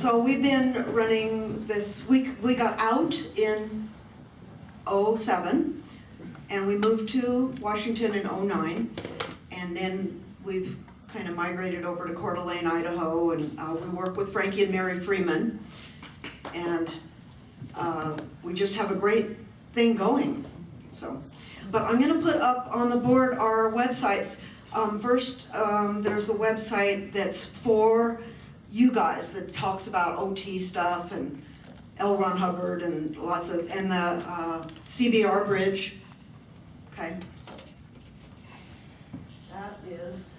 So we've been running this week. We got out in '07, and we moved to Washington in '09, and then we've kind of migrated over to Coeur d'Alene, Idaho, and we work with Frankie and Mary Freeman, and we just have a great thing going. So, but I'm going to put up on the board our websites. First, there's a website that's for you guys that talks about OT stuff and L. Ron Hubbard and lots of, and the CBR bridge. Okay, so that is.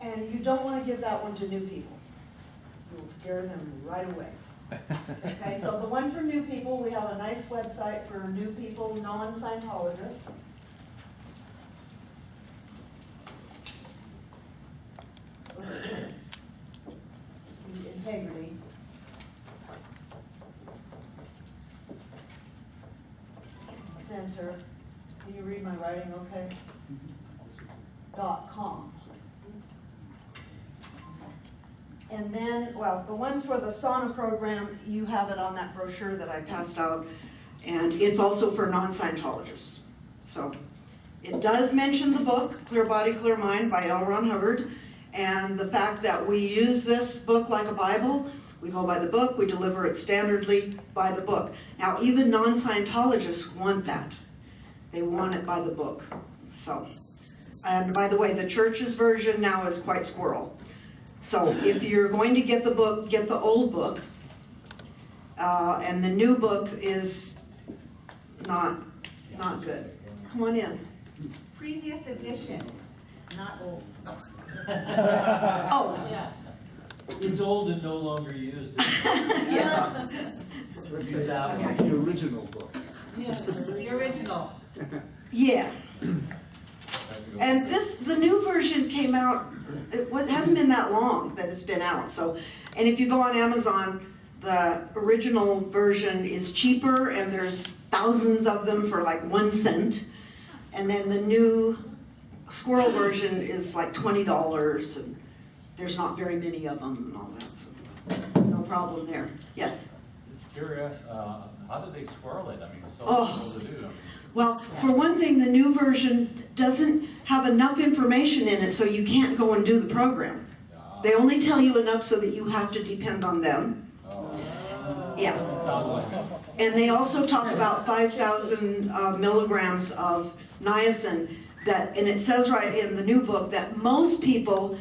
And you don't want to give that one to new people. You'll scare them right away. Okay, so the one for new people, we have a nice website for new people, non-Scientologists. Integrity. Center. Can you read my writing okay? .com. And then, well, the one for the sauna program, you have it on that brochure that I passed out, and it's also for non-Scientologists. So it does mention the book, Clear Body, Clear Mind by L. Ron Hubbard, and the fact that we use this book like a Bible. We go by the book, we deliver it standardly by the book. Now, even non-Scientologists want that. They want it by the book. So, and by the way, the church's version now is quite squirrel. So if you're going to get the book, get the old book. And the new book is not good. Come on in. Previous edition, not old. Oh. Yeah. It's old and no longer used. Yeah. Use that one. Okay. The original book. The original. Yeah. And the new version came out, hasn't been that long that it's been out. So, and if you go on Amazon, the original version is cheaper, and there's thousands of them for like 1 cent. And then the new squirrel version is like $20, and there's not very many of them and all that, so no problem there. Yes? It's curious, how did they swirl it? I mean, it's so Oh. difficult to do. Well, for one thing, the new version doesn't have enough information in it, so you can't go and do the program. They only tell you enough so that you have to depend on them. Yeah. Sounds like it. And they also talk about 5,000 milligrams of niacin, that, and it says right in the new book that most people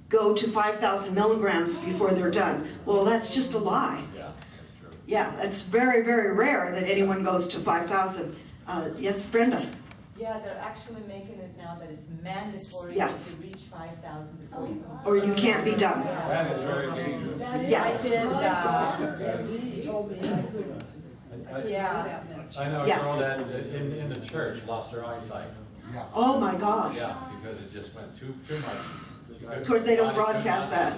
go to 5,000 milligrams before they're done. Well, that's just a lie. Yeah, that's true. Yeah, it's very, very rare that anyone goes to 5,000. Yes, Brenda? Yeah, they're actually making it now that it's mandatory Yes. to reach 5,000 before you come. Or you can't be done. That is very dangerous. Yes. I did, You told me I couldn't. I couldn't do Yeah. that much. I know a Yeah. girl that in the church lost her eyesight. Oh my gosh. Yeah, because it just went too much. Of course, they don't broadcast that.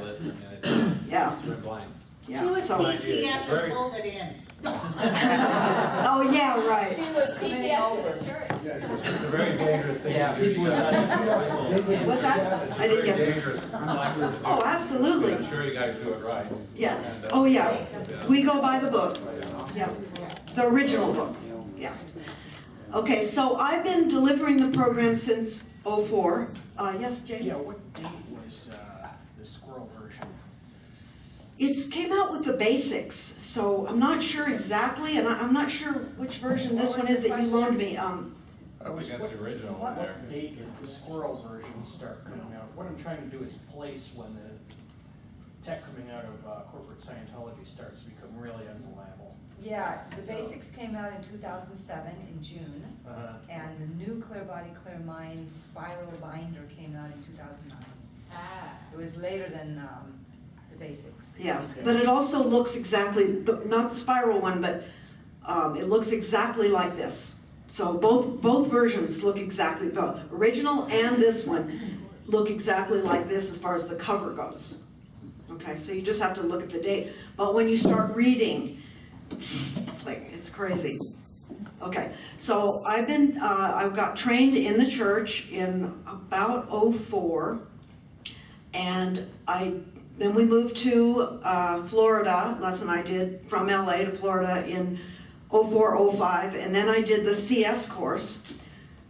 Yeah, She went blind. She yeah, was so, PTS Very- and pulled it in. oh yeah, She right. was PTS to the church. It's a very dangerous thing Yeah, to do. people are What's that? It's a I didn't very get, dangerous cycle to do. oh, absolutely. I'm sure you guys do it right. Yes, And, oh yeah, we go by the book, yeah, the original book, yeah. Okay, so I've been delivering the program since '04. Yes, James? Yeah, what date was the squirrel version? It came out with the basics, so I'm not sure exactly, and I'm not sure which version this one is that you loaned me. I wish that's the original one there. What date did the squirrel version start coming out? What I'm trying to do is place when the tech coming out of corporate Scientology starts to become really unreliable. Yeah, the basics came out in 2007 in June, and the new Clear Body, Clear Mind spiral binder came out in 2009. It was later than the basics. Yeah, but it also looks exactly, not the spiral one, but it looks exactly like this. So both versions look exactly, the original and this one look exactly like this as far as the cover goes. Okay, so you just have to look at the date. But when you start reading, it's thing. It's crazy. Okay, so I got trained in the church in about '04, and then we moved to Florida. Les and I did from LA to Florida in '04, '05, and then I did the CS course.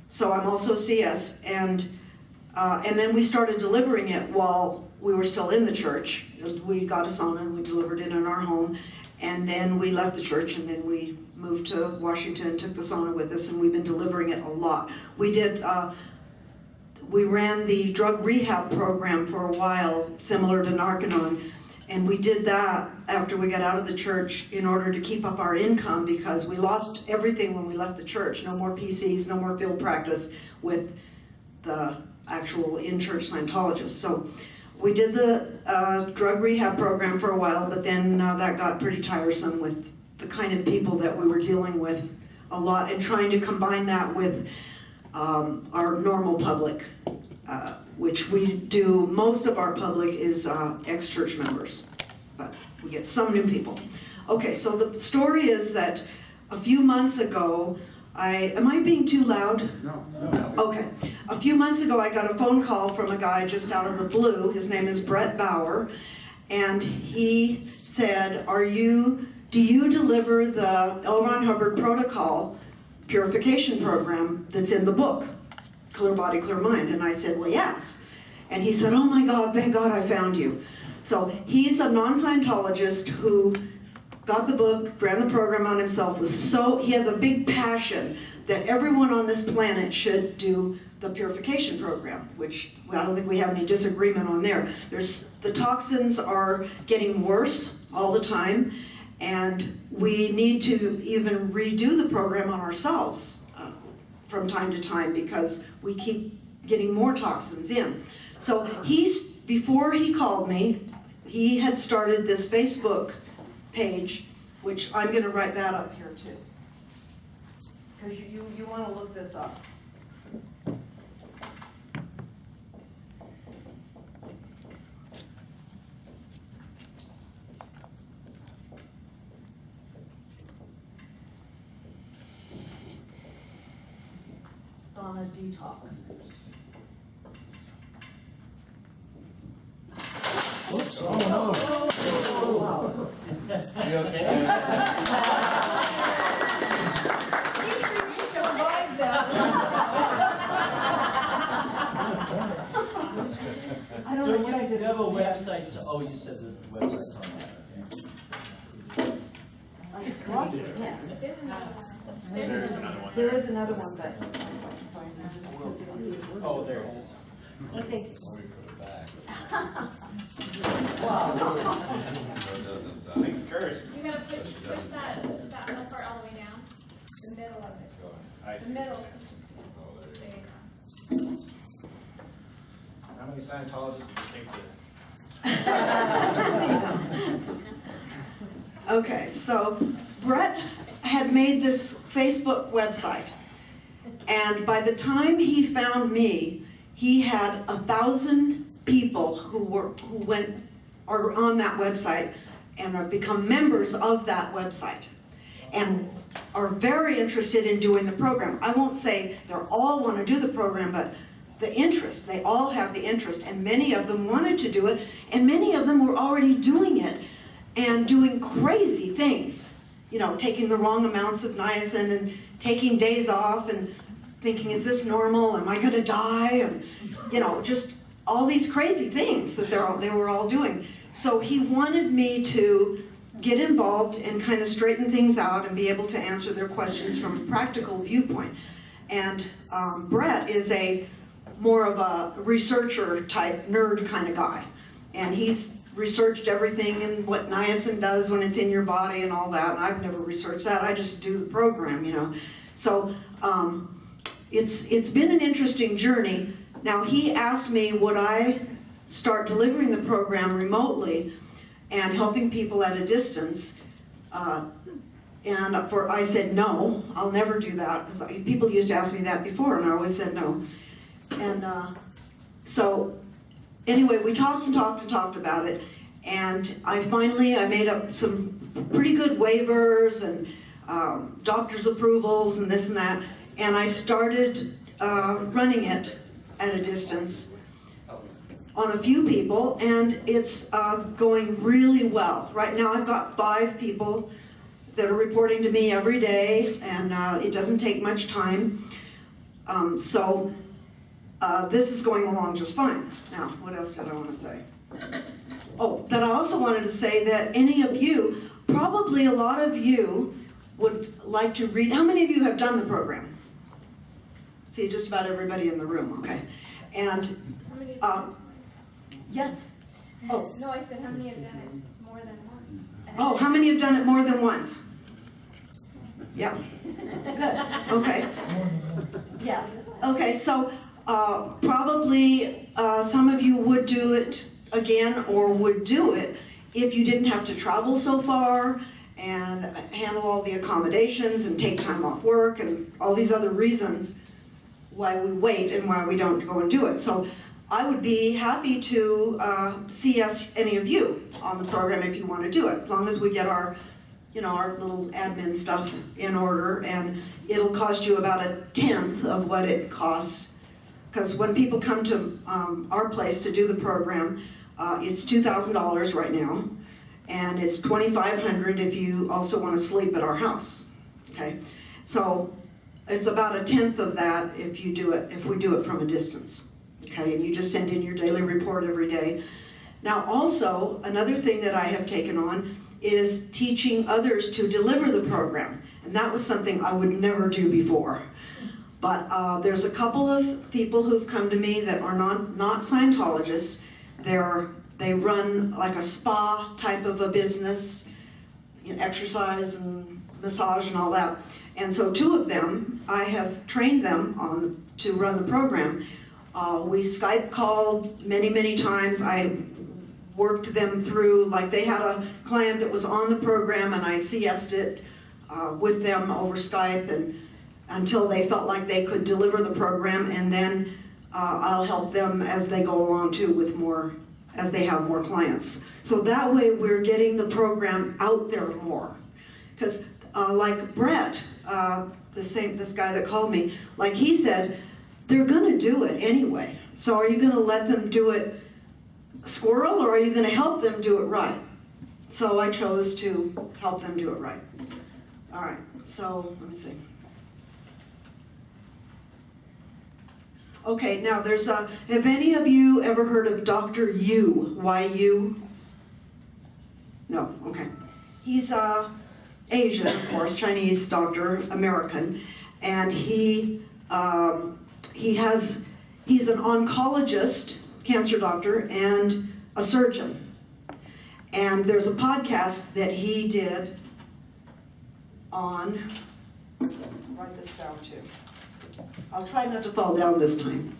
So I'm also CS, and then we started delivering it while we were still in the church. We got a sauna and we delivered it in our home, and then we left the church, and then we moved to Washington, took the sauna with us, and we've been delivering it a lot. We ran the drug rehab program for a while, similar to Narconon, and we did that after we got out of the church in order to keep up our income, because we lost everything when we left the church. No more PCs, no more field practice with the actual in-church Scientologists. So we did the drug rehab program for a while, but then that got pretty tiresome with the kind of people that we were dealing with a lot, and trying to combine that with our normal public, which we do. Most of our public is ex-church members, but we get some new people. Okay, so the story is that a few months ago, am I being too loud? No. Okay. A few months ago, I got a phone call from a guy just out of the blue. His name is Brett Bauer, and he said, do you deliver the L. Ron Hubbard Protocol purification program that's in the book, Clear Body, Clear Mind? And I said, well, yes. And he said, oh my God, thank God I found you. So he's a non-Scientologist who got the book, ran the program on himself, he has a big passion that everyone on this planet should do the purification program, which I don't think we have any disagreement on there. The toxins are getting worse all the time, and we need to even redo the program on ourselves from time to time, because we keep getting more toxins in. So before he called me, he had started this Facebook page, which I'm going to write that up here too, because you want to look this up. Sauna detox. Oops, oh no. Oh, wow. You okay? Survive that. I don't know what I You did. have a website, so, you said the website's on that, okay. I lost it, yeah. There's another one. There is another one There there. is another one, but I can find it just because it would be. Oh, there it is. Okay. This thing's cursed. You gotta push that middle part all the way down. The middle of it. I The see. middle. There you go. How many Scientologists does it take to? Okay, so Brett had made this Facebook website, and by the time he found me, he had 1,000 people who are on that website and have become members of that website and are very interested in doing the program. I won't say they all want to do the program, but the interest, they all have the interest, and many of them wanted to do it, and many of them were already doing it and doing crazy things, taking the wrong amounts of niacin and taking days off and thinking, is this normal? Am I going to die? And, just all these crazy things that they were all doing. So he wanted me to get involved and kind of straighten things out and be able to answer their questions from a practical viewpoint. And Brett is more of a researcher type, nerd kind of guy. And he's researched everything and what niacin does when it's in your body and all that. And I've never researched that. I just do the program, So it's been an interesting journey. Now, he asked me, would I start delivering the program remotely and helping people at a distance? I said, no, I'll never do that, because people used to ask me that before, and I always said no. And so anyway, we talked about it, and I made up some pretty good waivers, and doctor's approvals and this and that. And I started running it at a distance on a few people, and it's going really well. Right now I've got 5 people that are reporting to me every day, and it doesn't take much time. So this is going along just fine. Now, what else did I want to say? Oh, that I also wanted to say that any of you, probably a lot of you, would like to read. How many of you have done the program? See, just about everybody in the room, okay. And, How many? yes? Oh, No, I said how many have done it more than once? oh, how many have done it more than once? Yeah, good, okay. Yeah, okay, so probably some of you would do it again, or would do it if you didn't have to travel so far and handle all the accommodations and take time off work and all these other reasons why we wait and why we don't go and do it. So I would be happy to see any of you on the program if you want to do it, as long as we get our, our little admin stuff in order, and it'll cost you about 1/10 of what it costs. Because when people come to our place to do the program, it's $2,000 right now, and it's $2,500 if you also want to sleep at our house. Okay, so it's about 1/10 of that if we do it from a distance. Okay, and you just send in your daily report every day. Now, also another thing that I have taken on is teaching others to deliver the program, and that was something I would never do before. But there's a couple of people who've come to me that are not Scientologists. They run like a spa type of a business, exercise and massage and all that. And so 2 of them, I have trained them to run the program. We Skype called many times. I worked them through, like they had a client that was on the program, and I CS'd it with them over Skype and until they felt like they could deliver the program, and then I'll help them as they go along too with more, as they have more clients. So that way we're getting the program out there more. Because like Brett, this guy that called me, like he said, they're gonna do it anyway. So are you gonna let them do it squirrel, or are you gonna help them do it right? So I chose to help them do it right. All right, so let me see. Okay, now have any of you ever heard of Dr. Yu? Y-U? No, okay. He's Asian, of course, Chinese doctor, American, and he's an oncologist, cancer doctor, and a surgeon. And there's a podcast that he did on, write this down too. I'll try not to fall down this time.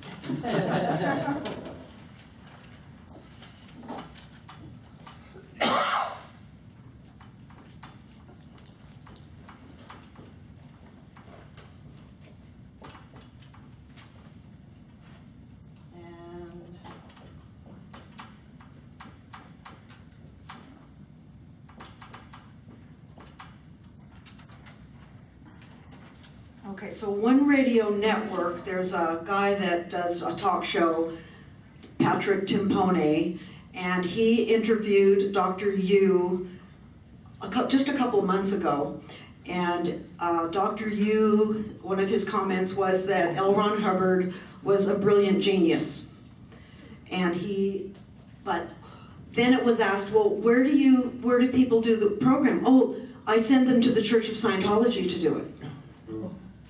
Okay, so One Radio Network, there's a guy that does a talk show, Patrick Timpone, and he interviewed Dr. Yu just a couple months ago. And Dr. Yu, one of his comments was that L. Ron Hubbard was a brilliant genius. But then it was asked, well, where do people do the program? Oh, I send them to the Church of Scientology to do it.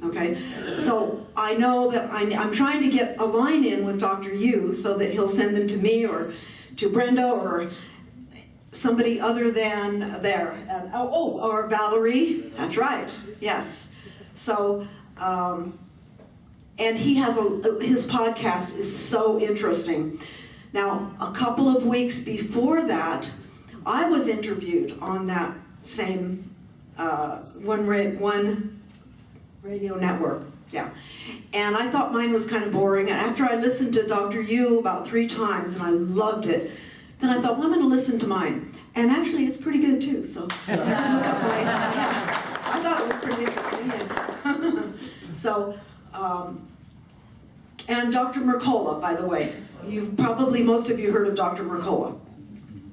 Okay, so I know that I'm trying to get a line in with Dr. Yu so that he'll send them to me or to Brenda or somebody other than there. Or Valerie, that's right, yes. So, and he has his podcast is so interesting. Now, a couple of weeks before that, I was interviewed on that same One Radio Network, yeah. And I thought mine was kind of boring. And after I listened to Dr. Yu about 3 times and I loved it, then I thought, well, I'm going to listen to mine. And actually, it's pretty good too. So I I thought it was pretty interesting. So, and Dr. Mercola, by the way, most of you heard of Dr. Mercola.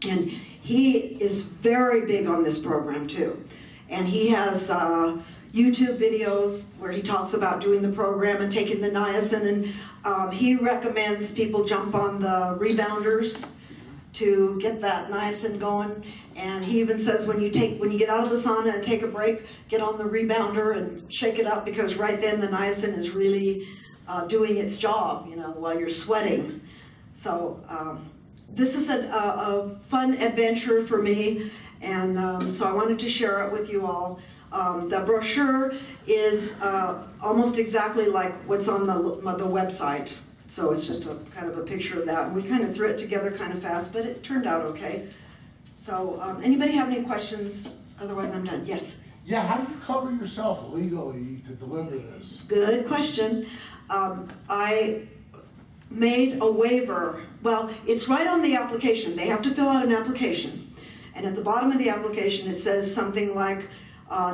And he is very big on this program too. And he has YouTube videos where he talks about doing the program and taking the niacin, and he recommends people jump on the rebounders to get that niacin going. And he even says when you get out of the sauna and take a break, get on the rebounder and shake it up, because right then the niacin is really doing its job, while you're sweating. So this is a fun adventure for me, and so I wanted to share it with you all. The brochure is almost exactly like what's on the website. So it's just a kind of a picture of that. And we kind of threw it together kind of fast, but it turned out okay. So anybody have any questions? Otherwise I'm done. Yes? Yeah, how do you cover yourself legally to deliver this? Good question. I made a waiver. Well, it's right on the application. They have to fill out an application. And at the bottom of the application it says something like,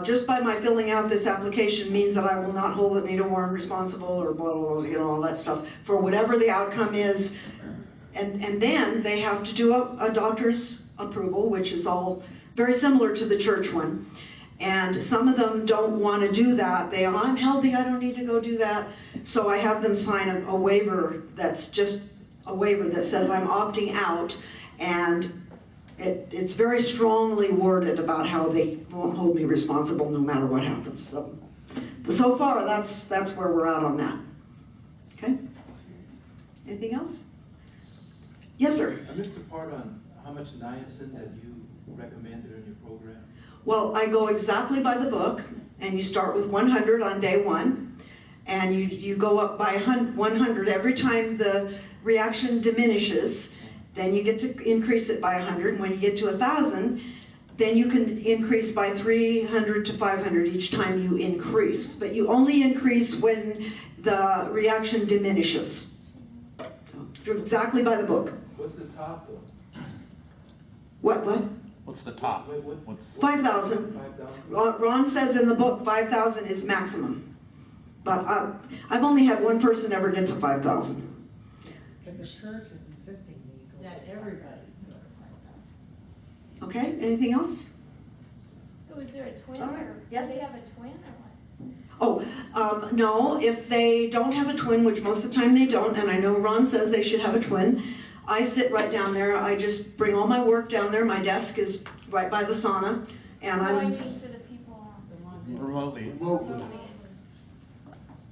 just by my filling out this application means that I will not hold Anita Warren responsible, or blah, blah, blah, all that stuff, for whatever the outcome is. And then they have to do a doctor's approval, which is all very similar to the church one. And some of them don't want to do that. I'm healthy, I don't need to go do that. So I have them sign a waiver that's just a waiver that says I'm opting out, and it's very strongly worded about how they won't hold me responsible no matter what happens. So far, that's where we're at on that. Okay? Anything else? Yes, sir. I missed the part on how much niacin that you recommended in your program. Well, I go exactly by the book, and you start with 100 on day 1, and you go up by 100 every time the reaction diminishes. Then you get to increase it by 100, and when you get to 1,000, then you can increase by 300 to 500 each time you increase. But you only increase when the reaction diminishes. So it's exactly by the book. What's the top though? What? What's the top? What's 5,000. 5,000? Ron says in the book 5,000 is maximum. But I've only had one person ever get to 5,000. But the church is insisting that you go. That everybody go to 5,000. Okay, anything else? So is there a twin, All right, or yes. do they have a twin or what? Oh, no, if they don't have a twin, which most of the time they don't, and I know Ron says they should have a twin, I sit right down there. I just bring all my work down there. My desk is right by the sauna, and What do I I'm, need for the people Remotely.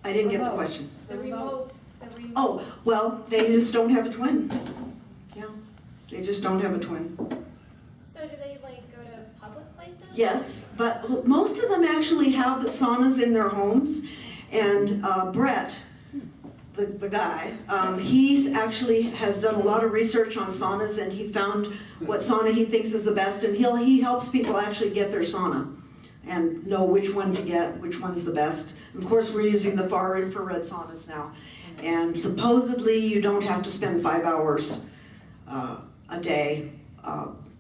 I didn't get the question. the remote. Oh, well, they just don't have a twin. Yeah, they just don't have a twin. So do they like go to public places? Yes, but most of them actually have saunas in their homes, and Brett, the guy, he's actually has done a lot of research on saunas, and he found what sauna he thinks is the best, and he helps people actually get their sauna and know which one to get, which one's the best. And of course, we're using the far infrared saunas now, and supposedly you don't have to spend 5 hours a day,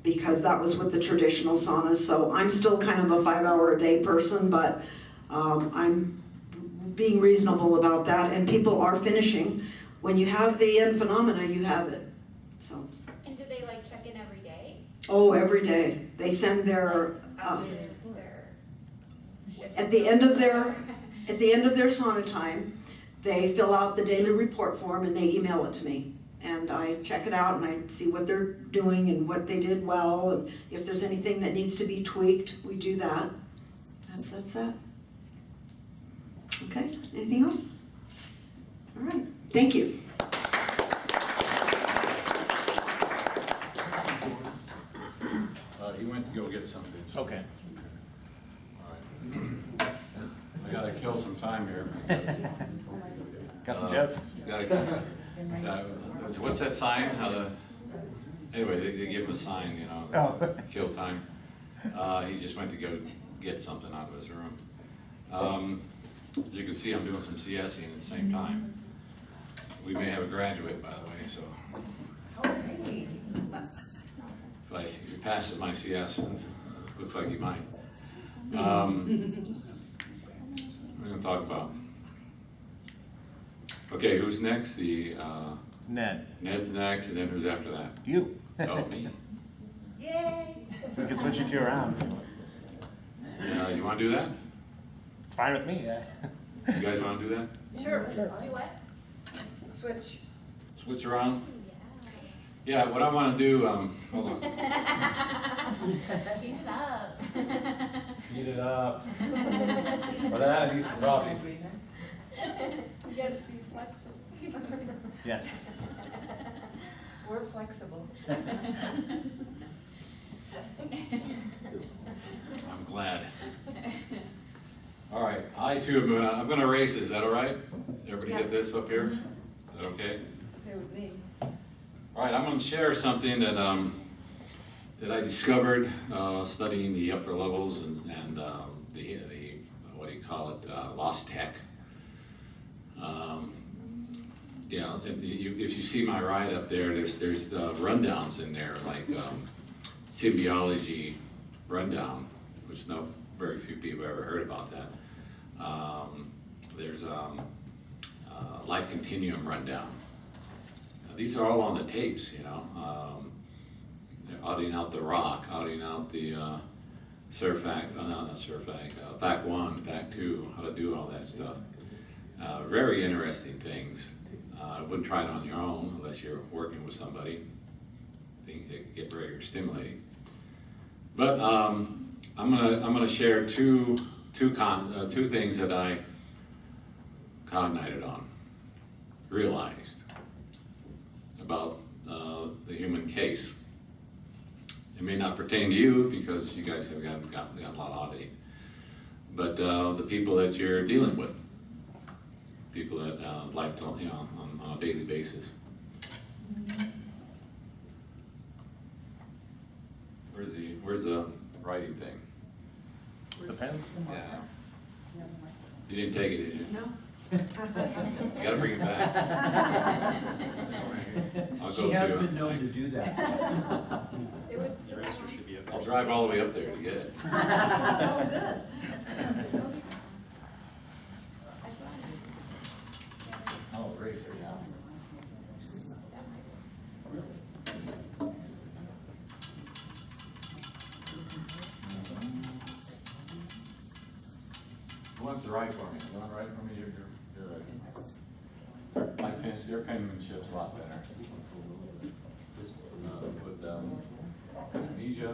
because that was with the traditional saunas. So I'm still kind of a 5 hour a day person, but I'm being reasonable about that, and people are finishing. When you have the end phenomena, you have it. So. And do they like check in every day? Oh, every day. They send their, After their shift? at the end of their sauna time, they fill out the daily report form and they email it to me. And I check it out and I see what they're doing and what they did well, and if there's anything that needs to be tweaked, we do that. That's that. Okay, anything else? All right, thank you. He went to go get something. Okay. All right. I gotta kill some time here. Got some jokes? What's that sign? Anyway, they give him a sign, kill time. He just went to go get something out of his room. As you can see, I'm doing some CSing at the same time. We may have a graduate, by the way, so. If he passes my CS, looks like he might. We're gonna talk about. Okay, who's next? Ned, Ned's next, and then who's after that? you. Oh, me. Yay! We can switch you two around. Yeah, you wanna do that? It's fine with me, yeah. You guys wanna do that? Sure. Do what? Switch. Switch around? Yeah, what I wanna do, hold on. Change it up. Heat it up. For that, I need some coffee. You gotta be flexible. Yes. We're flexible. I'm glad. All right, I too I'm gonna race, is that all right? Everybody get Yes. this up here? Is that okay? Okay with me. All right, I'm gonna share something that, that I discovered, studying the upper levels and the, what do you call it, lost tech. Yeah, if you see my ride up there, there's rundowns in there, like Symbiology rundown, which very few people ever heard about that. There's Life Continuum rundown. Now, these are all on the tapes, you know. They're outing out the rock, outing out the Fact 1, Fact 2, how to do all that stuff. Very interesting things. I wouldn't try it on your own unless you're working with somebody. I think it could get very stimulating. But I'm gonna share two things that I cognited on, realized about the human case. It may not pertain to you because you guys have got a lot of oddity, but the people that you're dealing with, people that on a daily basis. Where's the writing thing? Depends. Yeah. You didn't take it, did you? No. You gotta bring it back. I'll She go has to been known to do that. It was too long. I'll drive all the way up there to get it. Oh, good. Oh, racer, yeah. Who wants to write for me? You want to write for me? You're ready. Your penmanship's a lot better. Put amnesia.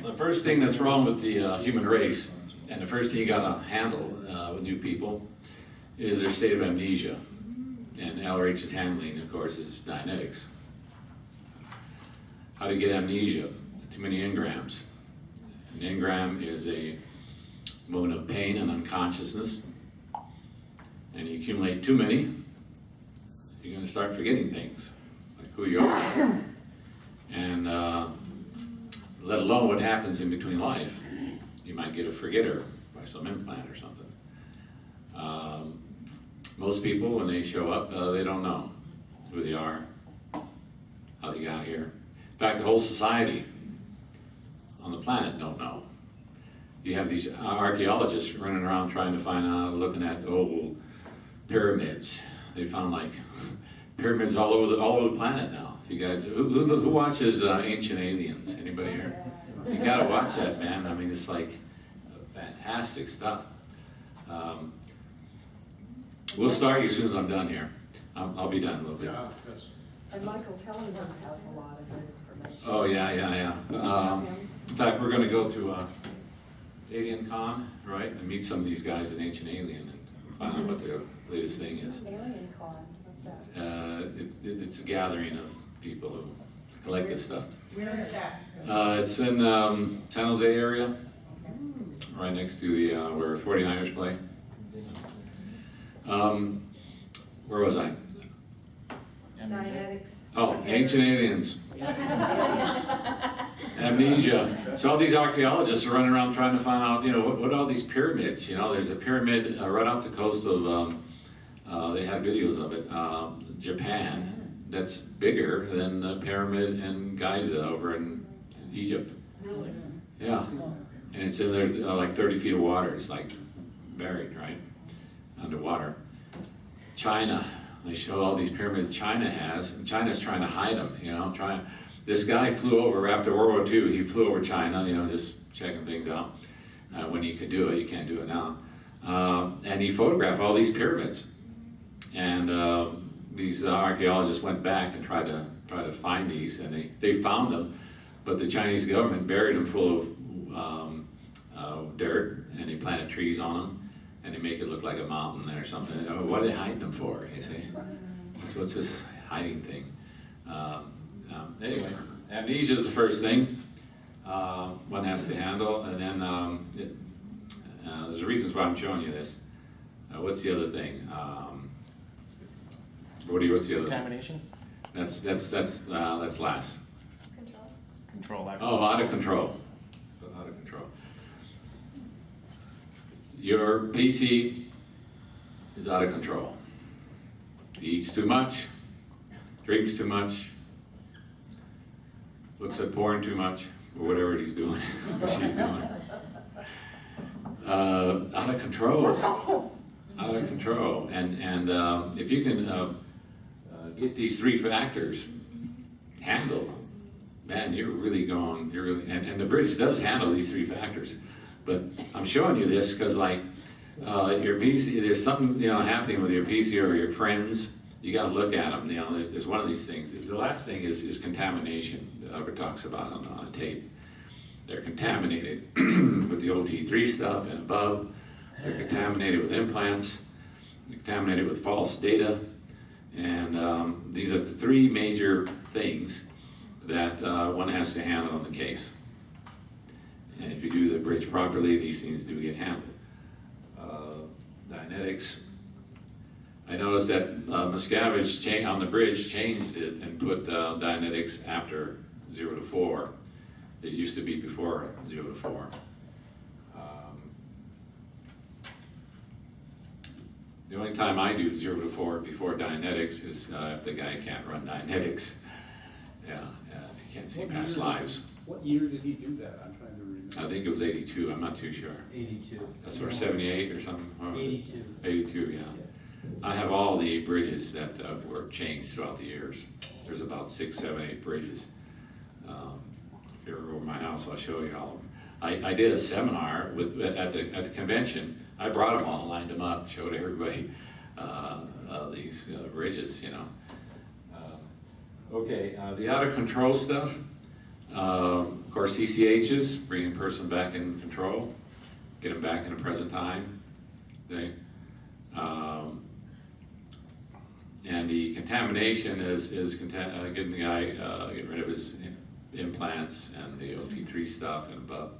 The first thing that's wrong with the human race, and the first thing you gotta handle with new people, is their state of amnesia. And LRH's handling, of course, is Dianetics. How to get amnesia? Too many engrams. An engram is a moment of pain and unconsciousness. And you accumulate too many, you're gonna start forgetting things, like who you are. And let alone what happens in between life. You might get a forgetter by some implant or something. Most people, when they show up, they don't know who they are, how they got here. In fact, the whole society on the planet don't know. You have these archaeologists running around trying to find out, looking at old pyramids. They found like pyramids all over the planet now. You guys, who watches Ancient Aliens? Anybody here? You gotta watch that, man. I mean, it's like fantastic stuff. We'll start you as soon as I'm done here. I'll be done in a little bit. Yeah, that's. And Michael Tellinghurst has a lot of good information. Oh, yeah. In fact, we're gonna go to Alien Con, right? And meet some of these guys in Ancient Alien and find out what their latest thing is. Alien Con, what's that? It's a gathering of people who collect this stuff. Where is that? It's in San Jose area, right next to the where 49ers play. Where was I? Dianetics. Oh, Ancient Aliens. Amnesia. So all these archaeologists are running around trying to find out, what are all these pyramids? There's a pyramid right off the coast of, they have videos of it, Japan, that's bigger than the pyramid in Giza over in Egypt. Really? Yeah, and it's in there like 30 feet of water. It's like buried, right, underwater. China, they show all these pyramids China has, and China's trying to hide them, you know, this guy flew over, after World War II, he flew over China, you know, just checking things out, when he could do it. You can't do it now. And he photographed all these pyramids. And these archaeologists went back and tried to find these, and they found them, but the Chinese government buried them full of dirt, and they planted trees on them, and they make it look like a mountain or something. What are they hiding them for, you see? What's this hiding thing? Anyway, amnesia is the first thing one has to handle, and then there's reasons why I'm showing you this. What's the other thing? What's the other thing? Contamination? That's last. Control. Control. Oh, out of control. Out of control. Your PC is out of control. He eats too much, drinks too much, looks at porn too much, or whatever he's doing, or she's doing. Out of control. Out of control. And if you can get these three factors handled, man, you're really going, and the bridge does handle these three factors. But I'm showing you this because, like, your PC, there's something, you know, happening with your PC or your friends. You got to look at them. You know, there's one of these things. The last thing is contamination. That Albert talks about on a tape. They're contaminated with the OT3 stuff and above. They're contaminated with implants. They're contaminated with false data. And these are the three major things that one has to handle in the case. And if you do the bridge properly, these things do get handled. Dynetics. I noticed that Miscavige on the bridge changed it and put Dynetics after 0 to 4. It used to be before 0 to 4. The only time I do 0 to 4 before Dynetics is if the guy can't run Dynetics. Yeah, he can't see past lives. What year did he do that? I'm trying to remember. I think it was 82, I'm not too sure. 82. That's or 78 or something. Or was it? 82. 82, yeah. I have all the bridges that were changed throughout the years. There's about 6, 7, 8 bridges. If you're over my house, I'll show you all of them. I did a seminar at the convention. I brought them all, lined them up, showed everybody these bridges, you know. Okay, the out of control stuff. Of course, CCHs, bringing a person back in control, get them back in the present time. Okay. And the contamination is getting the guy, get rid of his implants and the OT3 stuff and above.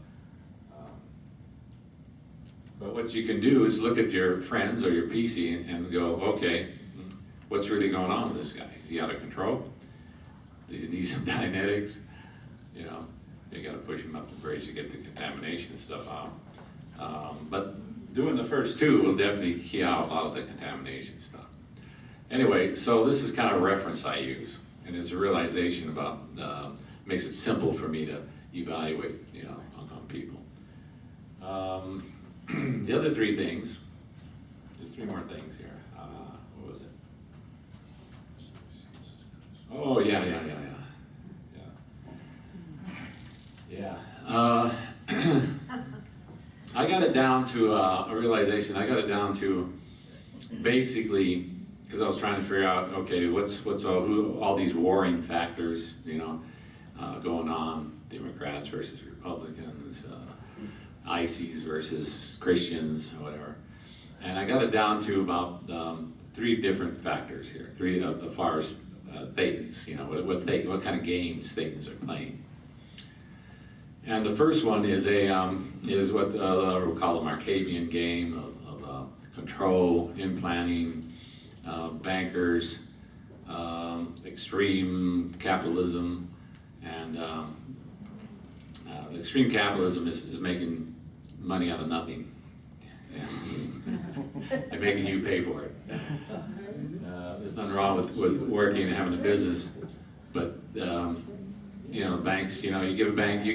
But what you can do is look at your friends or your PC and go, okay, what's really going on with this guy? Is he out of control? Does he need some Dynetics? You know, you got to push him up the bridge to get the contamination stuff out. But doing the first two will definitely key out a lot of the contamination stuff. Anyway, so this is kind of a reference I use, and it's a realization about, makes it simple for me to evaluate, you know, on people. The other three things, there's three more things here. What was it? Oh, yeah. I got it down to a realization. I got it down to basically, because I was trying to figure out, okay, what's all these warring factors, you know, going on, Democrats versus Republicans, ICs versus Christians, or whatever. And I got it down to about 3 different factors here, 3 as far as Thetans, you know, what kind of games Thetans are playing. And the first one is what we'll call the Markabian game of control, implanting, bankers, extreme capitalism, and extreme capitalism is making money out of nothing. And making you pay for it. There's nothing wrong with working and having a business, but you know, banks, you know, you give a bank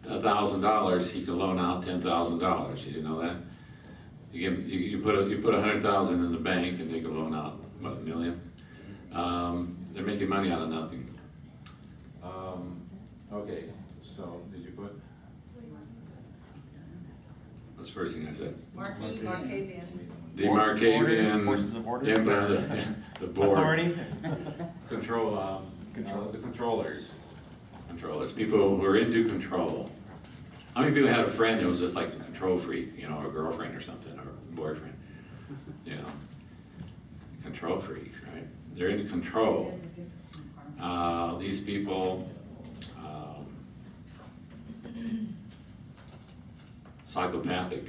$1,000, he can loan out $10,000. Did you know that? You put $100,000 in the bank and they can loan out, what, $1 million? They're making money out of nothing. Okay, so did you put? What's the first thing I said? Markabian. The Markabian. Forces of order. The board. Authority. Control, the controllers, people who are into control. How many people had a friend that was just like a control freak, you know, or a girlfriend or something, or a boyfriend, you know? Control freaks, right? They're in control. These people, psychopathic.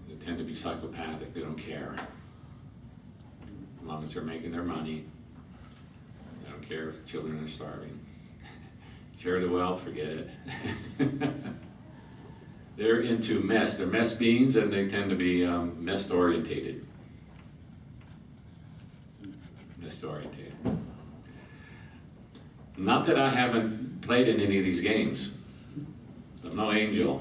They tend to be psychopathic, they don't care. As long as they're making their money, they don't care if children are starving. Share the wealth, forget it. They're into mess. They're mess beings, and they tend to be mess orientated. Mess orientated. Not that I haven't played in any of these games. I'm no angel.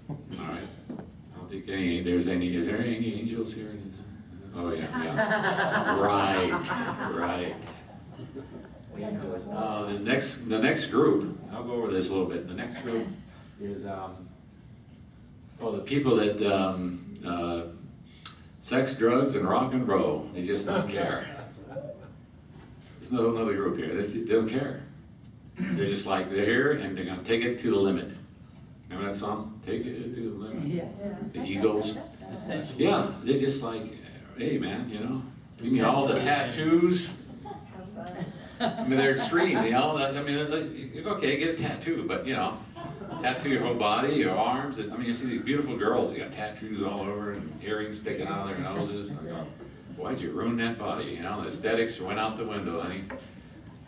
All right. I don't think is there any angels here? Oh yeah. Right. The next group, I'll go over this a little bit. The next group is, the people that, sex, drugs, and rock and roll. They just don't care. There's another group here. They don't care. They're just like, they're here and they're gonna take it to the limit. Remember that song? Take it to the limit. Yeah. The Eagles. Essentially. Yeah, they're just like, hey man, you know, give me all the tattoos. I mean, they're extreme. They all, I mean, okay, get a tattoo, but you know, tattoo your whole body, your arms. I mean, you see these beautiful girls, they got tattoos all over and earrings sticking out of their noses. And I go, why'd you ruin that body? You know, the aesthetics went out the window, honey.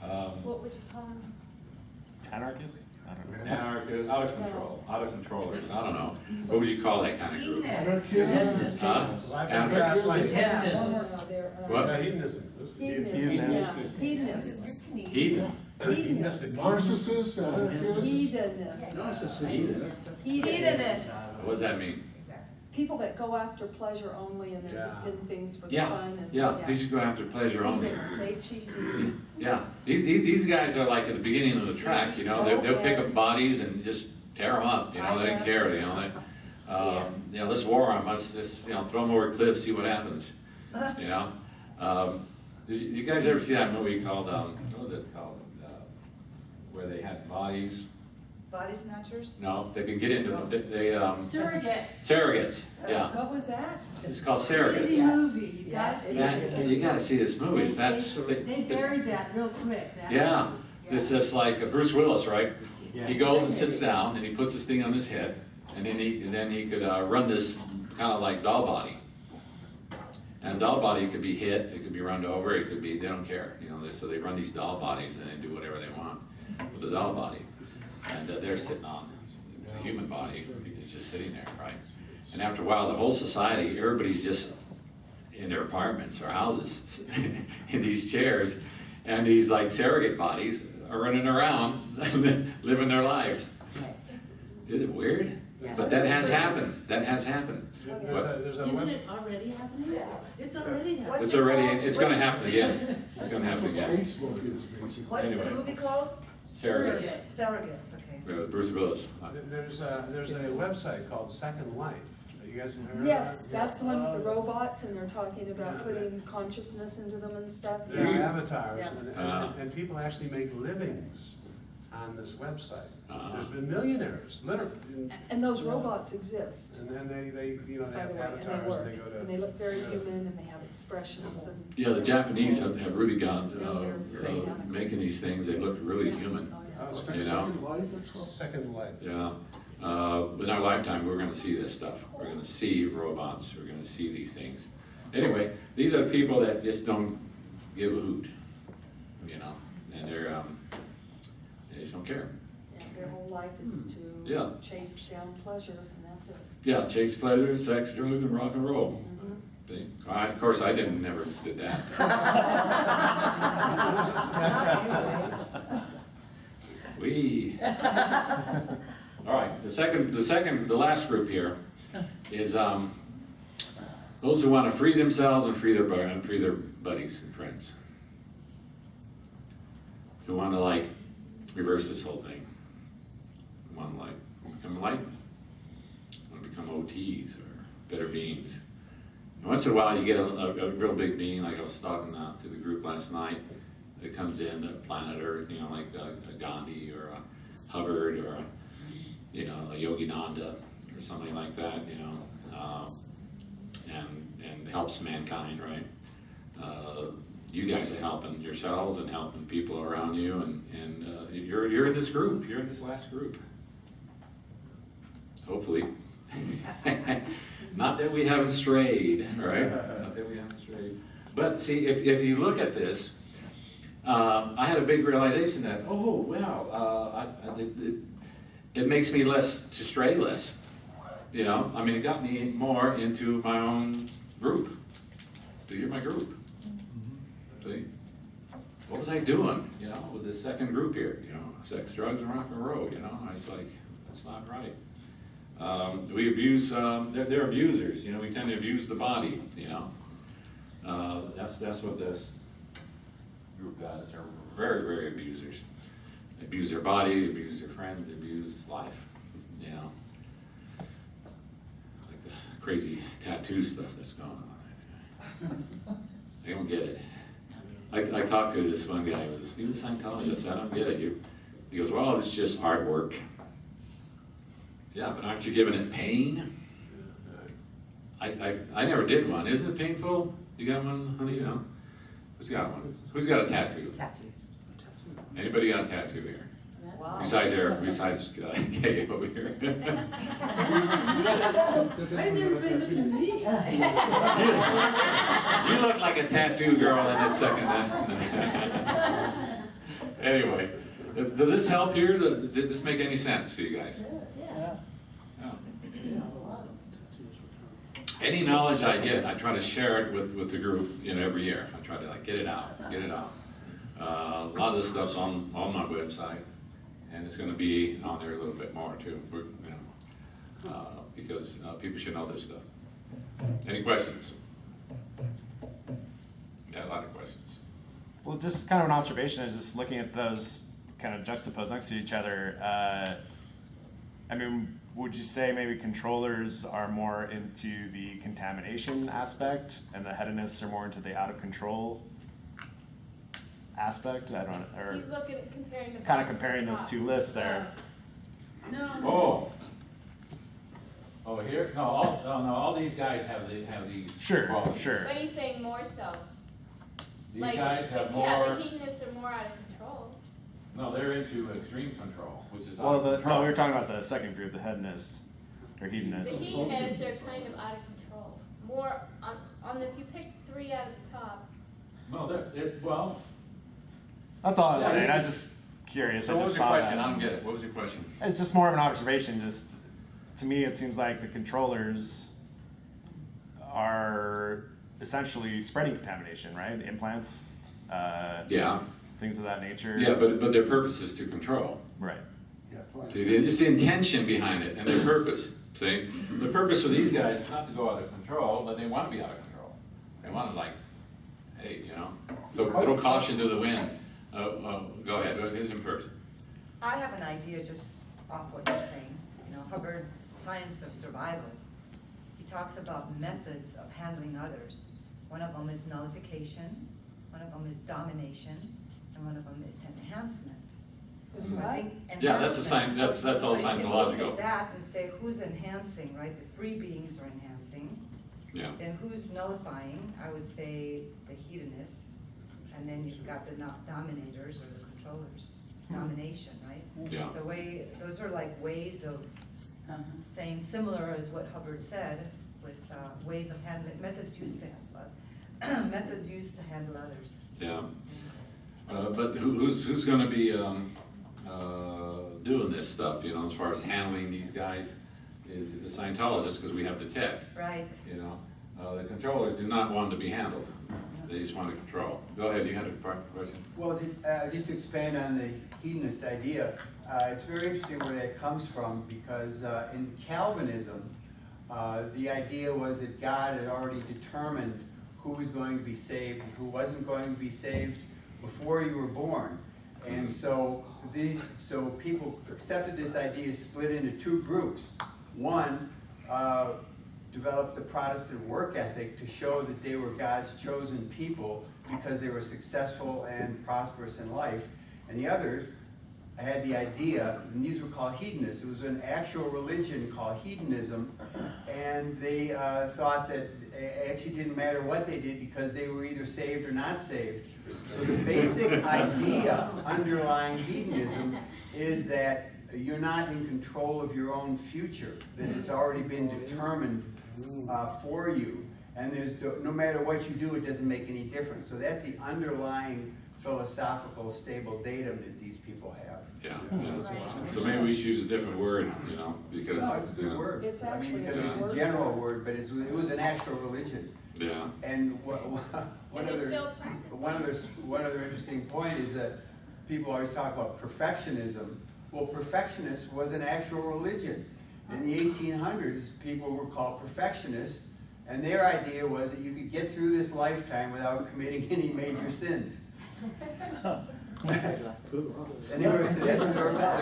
What would you call them? Anarchists? I don't know. Anarchists, out of control, out of controllers. I don't know. What would you call that kind of group? Anarchists. Anarchists. Hedonism. What? Hedonism. Hedonists. Heathen. Narcissists, anarchists. Hedonist. What does that mean? People that go after pleasure only and they're just in things for the Yeah, fun and. yeah, they just go after pleasure only. Hedonists, H-E-D. Yeah, these guys are like at the beginning of the track, you know, they'll pick up bodies and just tear them up, you know, they don't care, you know, you know, let's war them, let's just, you know, throw them over cliffs, see what happens, you know. Did you guys ever see that movie called, what was it called, where they had bodies? Body snatchers? No, they can get into, Surrogate. surrogates, yeah, What was that? it's called Crazy surrogates. movie, you gotta see it. You gotta see this movie, it's that. They buried that real quick. Yeah, it's just like Bruce Willis, right? He goes and sits down and he puts this thing on his head, and then he could run this kind of like doll body. And a doll body could be hit, it could be run over, it could be, they don't care, you know. So they run these doll bodies and they do whatever they want with the doll body. And they're sitting on a human body, it's just sitting there, right? And after a while, the whole society, everybody's just in their apartments or houses in these chairs, and these like surrogate bodies are running around living their lives. Isn't it weird? But that has happened. That has happened. Isn't it already happening? It's already happening. It's already. It's going to happen again. It's going to happen That's what again. Facebook is, basically. What's Anyway. the movie called? Surrogates. Surrogates, okay. Bruce Willis. There's a website called Second Life. You guys heard of that? Yes, that's the one with the robots and they're talking about putting consciousness into them and stuff. They're avatars, Yeah. and people actually make livings on this website. Uh-huh. There's been millionaires, literally. And those robots exist, And then they you know, they by have the way, and they avatars work. and they go to. And they look very human and they have expressions and. Yeah, the Japanese have really gone making these things. They look really human. Oh, it's You know? Second Life, it's called. Second Life. Yeah. In our lifetime, we're going to see this stuff. We're going to see robots. We're going to see these things. Anyway, these are people that just don't give a hoot, you know, and they just don't care. Yeah, their whole life is Yeah. to chase down pleasure and that's it. Yeah, chase pleasure, sex, drugs, and rock and roll. See? Of course, I never did that. All right, the last group here is those who want to free themselves and free their buddies and friends. Who want to like reverse this whole thing. Who want to like become enlightened. Want to become OTs or better beings. And once in a while you get a real big being, like I was talking to the group last night, that comes in planet Earth, you know, like a Gandhi or a Hubbard or a Yogananda or something like that, you know, and helps mankind, right? You guys are helping yourselves and helping people around you, and you're in this group. You're in this last group. Hopefully. Not that we haven't strayed, right? Not that we haven't strayed. But see, if you look at this, I had a big realization that, oh, wow, it makes me to stray less. You know, I mean, it got me more into my own group. So you're my group. See? What was I doing, you know, with this second group here? You know, sex, drugs, and rock and roll, you know? I was like, that's not right. We abuse, they're abusers, you know, we tend to abuse the body, you know. That's what this group does. They're very, very abusers. They abuse their body, they abuse their friends, they abuse life, you know. Like the crazy tattoo stuff that's going on. I don't get it. I talked to this one guy, he was a Scientologist, I don't get it. He goes, well, it's just artwork. Yeah, but aren't you giving it pain? I never did one. Isn't it painful? You got one, honey? No? Who's got one? Who's got a tattoo? Anybody got a tattoo here? Wow. Besides Kay over here. Why is everybody looking at me? You look like a tattoo girl in this second. Anyway, does this help here? Did this make any sense to you guys? Yeah. Yeah. Any knowledge I get, I try to share it with the group, you know, every year. I try to like get it out. A lot of this stuff's on my website, and it's going to be on there a little bit more too. Because people should know this stuff. Any questions? Got a lot of questions. Well, just kind of an observation is just looking at those kind of juxtaposed next to each other. I mean, would you say maybe controllers are more into the contamination aspect and the hedonists are more into the out of control aspect? I don't know. Or He's comparing the kind of comparing those two lists there. No. Oh, here? No, all these guys have these. Sure, qualities. sure. But he's saying more so. These guys have more. Yeah, the hedonists are more out of control. No, they're into extreme control, which is Well, out of control. no, we were talking about the second group, the hedonists or The hedonists. hedonists are kind of out of control. More if you pick 3 out of the top. No, That's all I was Yeah, saying. you- I was just curious. So I what just was your saw question? that. I don't get it. What was your question? It's just more of an observation. Just to me, it seems like the controllers are essentially spreading contamination, right? Implants, Yeah. things of that nature. Yeah, but their purpose is to control. Right. Yeah, fine. See, it's the intention behind it and their purpose. See, the purpose for these guys is not to go out of control, but they want to be out of control. They want to like, hey, you know. So little caution to the wind. Go ahead. Who's in first? I have an idea just off what you're saying. You know, Hubbard's Science of Survival. He talks about methods of handling others. One of them is nullification, one of them is domination, and one of them is enhancement. Is So I what? think Yeah, that's a enhancement- that's all so you can look Scientological. at that and say who's enhancing, right? The free beings are enhancing. Yeah. Then who's nullifying? I would say the hedonists. And then you've got the dominators or the controllers. Domination, right? Yeah. So those are like ways of saying similar as what Hubbard said with ways of handling, methods used to handle others. Yeah. But who's going to be doing this stuff? You know, as far as handling these guys, the Scientologists, because we have the tech. Right. You know, the controllers do not want to be handled. They just want to control. Go ahead. You had a question. Well, just to expand on the hedonist idea, it's very interesting where that comes from, because in Calvinism, the idea was that God had already determined who was going to be saved and who wasn't going to be saved before you were born. And so people accepted this idea, split into two groups. One developed the Protestant work ethic to show that they were God's chosen people because they were successful and prosperous in life. And the others had the idea, and these were called hedonists. It was an actual religion called hedonism, and they thought that it actually didn't matter what they did because they were either saved or not saved. So the basic idea underlying hedonism is that you're not in control of your own future, that it's already been determined for you, and no matter what you do, it doesn't make any difference. So that's the underlying philosophical stable datum that these people have. Yeah. So maybe we should use a different word, because. No, it's a good word. It's actually because a it's word. a general word, but it was an actual religion. Yeah. And one And they still practice. other interesting point is that people always talk about perfectionism. Well, perfectionist was an actual religion. In the 1800s, people were called perfectionists, and their idea was that you could get through this lifetime without committing any major sins. And that's what they were called. They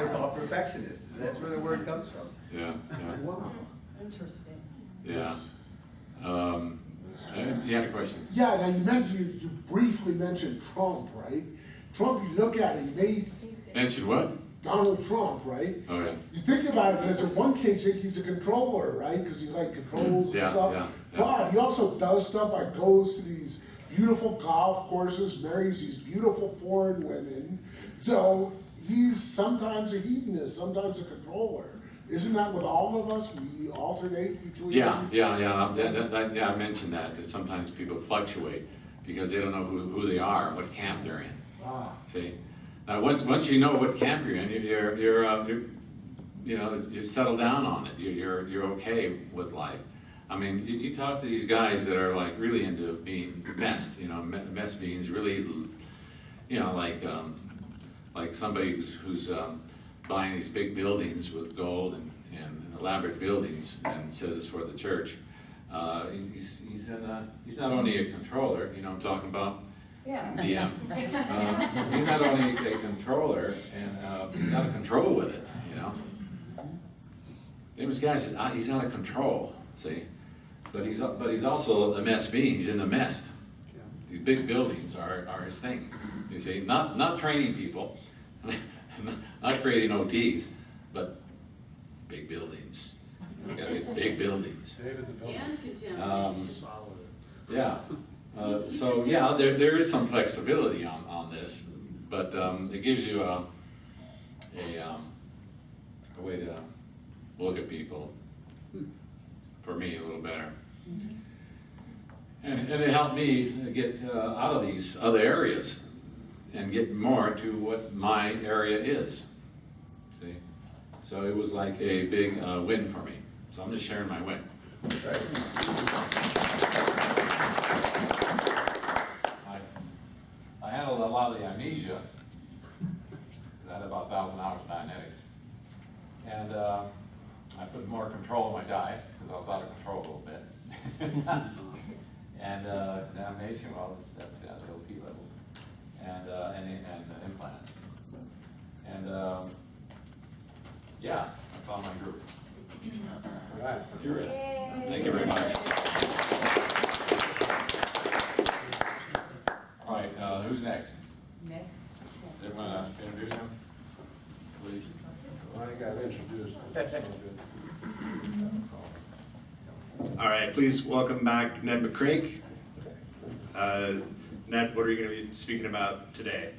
were called perfectionists. That's where the word comes from. Yeah. Wow, interesting. Yeah. You had a question? Yeah, now you briefly mentioned Trump, right? Trump, you look at it, he made Mention what? Donald Trump, right? Oh, yeah. You think about it, because in one case, he's a controller, right? Because he controls Yeah, and stuff. yeah. But he also does stuff like goes to these beautiful golf courses, marries these beautiful foreign women. So he's sometimes a hedonist, sometimes a controller. Isn't that with all of us? We alternate between them? Yeah. I mentioned that sometimes people fluctuate because they don't know who they are, what camp they're in. See? Now, once you know what camp you're in, you settle down on it. You're okay with life. I mean, you talk to these guys that are like really into being messed, mess beings, really, like somebody who's buying these big buildings with gold and elaborate buildings and says it's for the church. He's not only a controller, I'm talking about. Yeah. DM. He's not only a controller, and he's out of control with it, Famous guy says he's out of control, see? But he's also a mess being, he's in the mess. These big buildings are his thing, you see? Not training people, not creating OTs, but big buildings. Gotta be big buildings. Yeah. So yeah, there is some flexibility on this, but it gives you a way to look at people, for me, a little better. And it helped me get out of these other areas and get more to what my area is. See? So it was like a big win for me. So I'm just sharing my win. I handled a lot of the amnesia, because I had about 1,000 hours of Dianetics. And I put more control on my diet, because I was out of control a little bit. And damnation, well, that's the LP levels, and implants. And yeah, I found my group. All right. You're in. Thank you very much. All right, who's next? Nick? They want to introduce him? Please. I got introduced. All right, please welcome back Ned McCrake. Ned, what are you going to be speaking about today?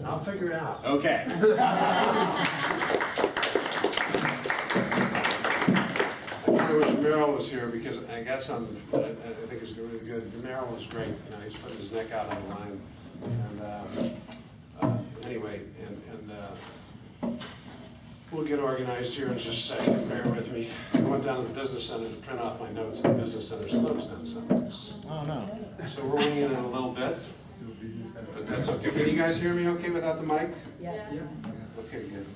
I'll figure it out. Okay. I wish Merrill was here because I got something I think is really good. Merrill was great. He's putting his neck out on the line. And anyway, we'll get organized here in just a second. Bear with me. I went down to the business center to print off my notes, and the business center's closed on Sundays. Oh, no. So we're winging it a little bit, but that's okay. Can you guys hear me okay without the mic? Yeah. Okay, good.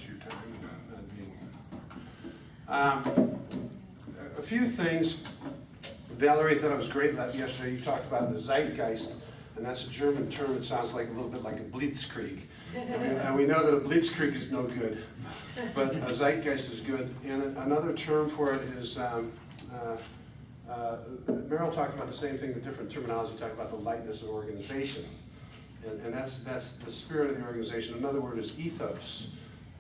your time. A few things. Valerie, I thought it was great that yesterday you talked about the Zeitgeist, and that's a German term. It sounds like a little bit like a Blitzkrieg. And we know that a Blitzkrieg is no good, but a Zeitgeist is good. And another term for it is, Meryl talked about the same thing with different terminology, talked about the lightness of organization. And that's the spirit of the organization. Another word is ethos.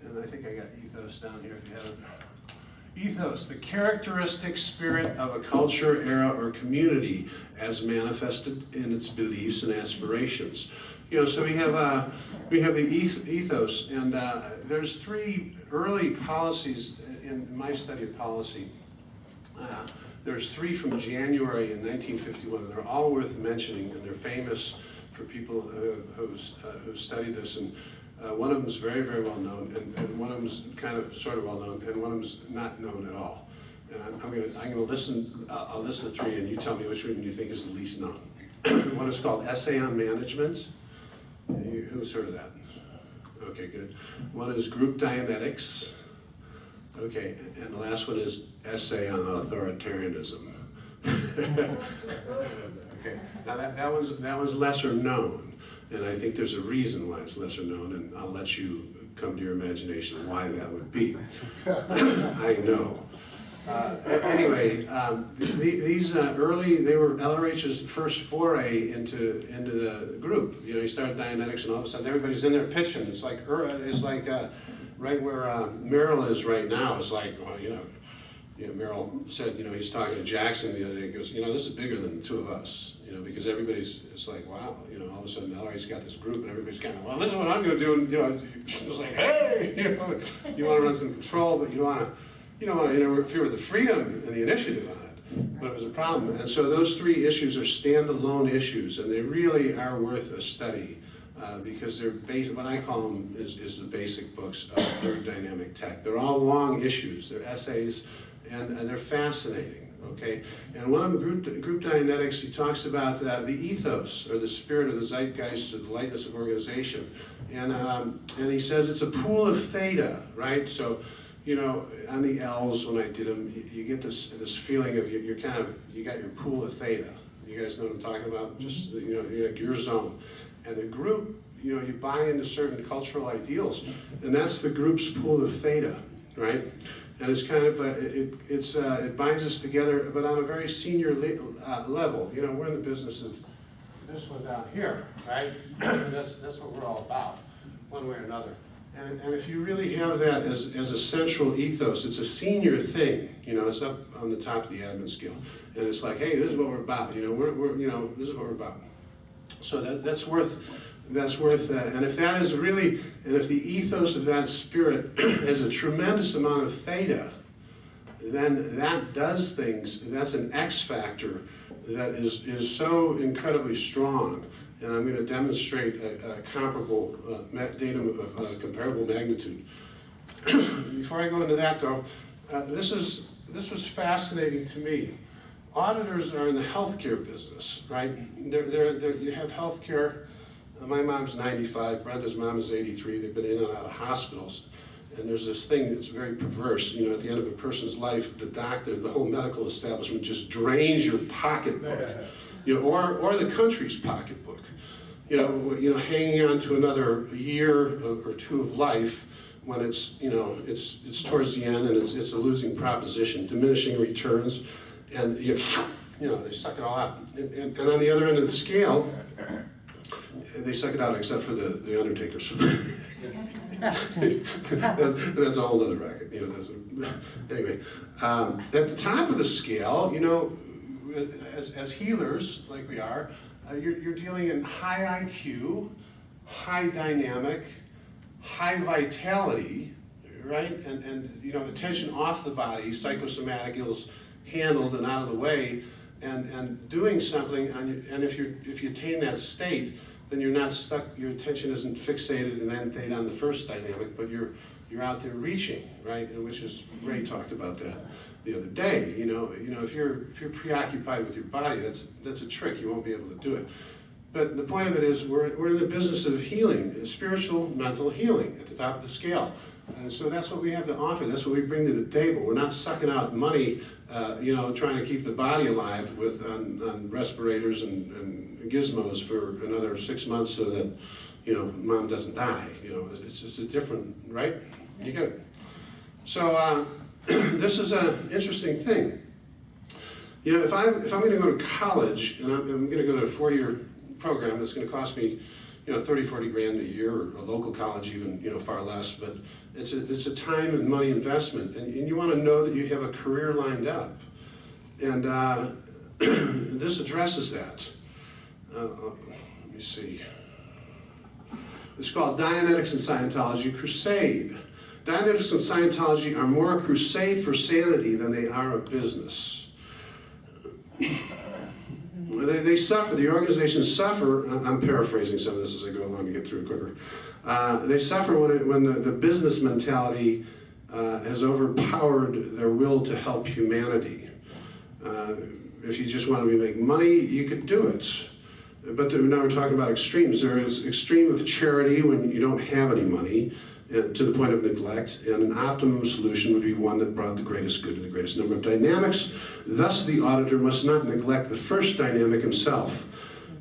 And I think I got ethos down here if you have it. Ethos, the characteristic spirit of a culture, era, or community as manifested in its beliefs and aspirations. You know, so we have the ethos, and there's three early policies in my study of policy. There's three from January in 1951, and they're all worth mentioning, and they're famous for people who study this. And one of them is very, very well known, and one of them is kind of sort of well known, and one of them is not known at all. And I'm gonna listen. I'll list the three, and you tell me which one you think is the least known. One is called Essay on Management. Who's heard of that? Okay, good. One is Group Dianetics. Okay, and the last one is Essay on Authoritarianism. Okay, now that one's lesser known, and I think there's a reason why it's lesser known, and I'll let you come to your imagination why that would be. I know. Anyway, these early, they were LRH's first foray into the group. You know, he started Dianetics, and all of a sudden everybody's in there pitching. It's like right where Meryl is right now. It's like, well, you know, Meryl said, you know, he's talking to Jackson the other day. He goes, you know, this is bigger than the two of us. You know, because everybody's, it's like, wow, you know, all of a sudden LRH's got this group, and everybody's kind of, well, this is what I'm going to do. And, you know, it's like, hey, you know, you want to run some control, but you don't want to interfere with the freedom and the initiative on it. But it was a problem. And so those three issues are standalone issues, and they really are worth a study because they're what I call them is the basic books of third dynamic tech. They're all long issues. They're essays, and they're fascinating. Okay, and one of them, Group Dianetics, he talks about the ethos, or the spirit of the zeitgeist, or the lightness of organization, and he says it's a pool of theta, right? So, you know, on the L's when I did them, you get this feeling of you got your pool of theta. You guys know what I'm talking about? Just, you know, like your zone, and the group, you know, you buy into certain cultural ideals, and that's the group's pool of theta, right? And it's kind of, it binds us together, but on a very senior level. You know, we're in the business of this one down here, right? that's what we're all about, one way or another. And if you really have that as a central ethos, it's a senior thing. You know, it's up on the top of the admin scale, and it's like, hey, this is what we're about. You know, we're you know, this is what we're about. So that's worth. And if that is really, and if the ethos of that spirit has a tremendous amount of theta, then that does things. That's an X factor that is so incredibly strong. And I'm going to demonstrate a comparable datum of comparable magnitude. Before I go into that, though, this was fascinating to me. Auditors are in the healthcare business, right? You have healthcare. My mom's 95, Brenda's mom is 83. They've been in and out of hospitals. And there's this thing that's very perverse. You know, at the end of a person's life, the doctor, the whole medical establishment just drains your pocketbook, you know, or the country's pocketbook. You know, hanging on to another year or two of life when it's, you know, it's towards the end and it's a losing proposition, diminishing returns, and you know, they suck it all out. And on the other end of the scale, they suck it out except for the undertakers. That's a whole other racket. You know, anyway, at the top of the scale, you know, as healers like we are, you're dealing in high IQ, high dynamic, high vitality, right? And you know, the tension off the body, psychosomatic ills handled and out of the way, and doing something. And if you attain that state, then you're not stuck. Your attention isn't fixated and then on the first dynamic, but you're out there reaching, right? And which is Ray talked about that the other day. You know, if you're preoccupied with your body, that's a trick. You won't be able to do it. But the point of it is, we're in the business of healing, spiritual, mental healing at the top of the scale. And so that's what we have to offer. That's what we bring to the table. We're not sucking out money, trying to keep the body alive on respirators and gizmos for another 6 months so that, mom doesn't die. It's just a different, right? You get it. So this is an interesting thing. If I'm going to go to college and I'm going to go to a 4-year program that's going to cost me, 30, 40 grand a year, or a local college even, far less, but it's a time and money investment, and you want to know that you have a career lined up. And this addresses that. Let me see. It's called Dianetics and Scientology Crusade. Dianetics and Scientology are more a crusade for sanity than they are a business. They suffer, the organizations suffer, I'm paraphrasing some of this as I go along to get through it quicker. They suffer when the business mentality has overpowered their will to help humanity. If you just want to make money, you could do it. But now we're talking about extremes. There is extreme of charity when you don't have any money, to the point of neglect, and an optimum solution would be one that brought the greatest good to the greatest number of dynamics. Thus, the auditor must not neglect the first dynamic himself.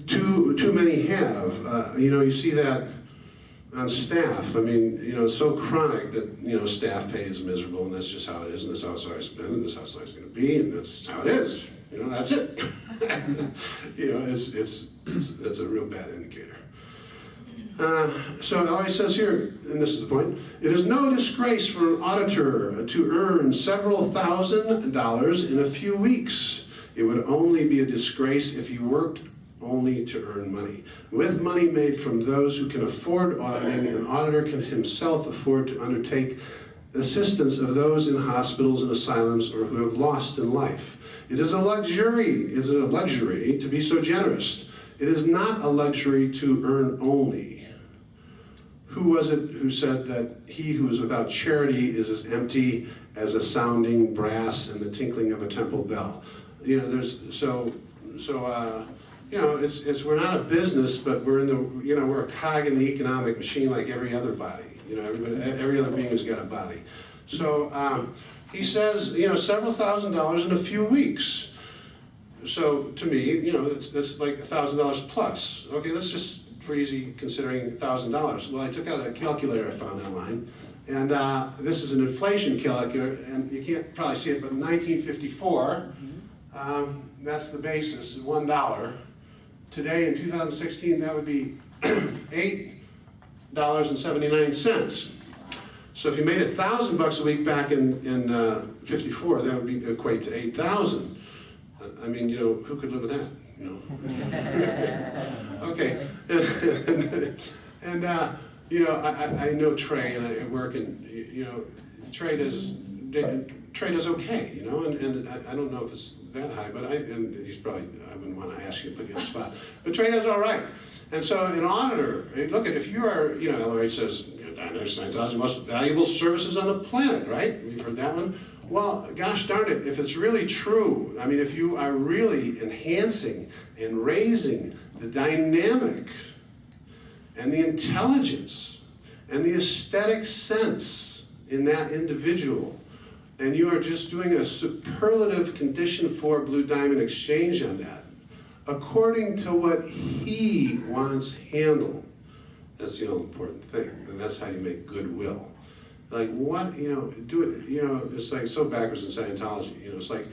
Too many have. You see that on staff. I mean, it's so chronic that, staff pay is miserable, and that's just how it is, and that's how it's always been, and that's how it's always going to be, and that's how it is. That's it. It's a real bad indicator. So it always says here, and this is the point, it is no disgrace for an auditor to earn several $1,000s in a few weeks. It would only be a disgrace if you worked only to earn money. With money made from those who can afford auditing, an auditor can himself afford to undertake assistance of those in hospitals and asylums or who have lost in life. It is a luxury to be so generous. It is not a luxury to earn only. Who was it who said that he who is without charity is as empty as a sounding brass and the tinkling of a temple bell? We're not a business, but we're in the, we're a cog in the economic machine like every other body. Every other being has got a body. So he says, several $1,000s in a few weeks. So to me, that's like $1,000 plus. Okay, let's just, for easy considering $1,000. Well, I took out a calculator I found online, and this is an inflation calculator, and you can't probably see it, but in 1954, that's the basis, $1. Today, in 2016, that would be $8.79. So if you made $1,000 a week back in 54, that would equate to 8,000. I mean, who could live with that? Okay, and I know Trey, and I work, and Trey does okay, and I don't know if it's that high, but and he's probably, I wouldn't want to ask you to put you on the spot, but Trey does all right. And so an auditor, look at, if you are, LRA says, Scientology, the most valuable services on the planet, right? We've heard that one. Well, gosh darn it, if it's really true, I mean, if you are really enhancing and raising the dynamic and the intelligence and the aesthetic sense in that individual, and you are just doing a superlative condition 4 Blue Diamond exchange on that, according to what he wants handled, that's the all important thing, and that's how you make goodwill. Like what, do it, it's like so backwards in Scientology, it's like,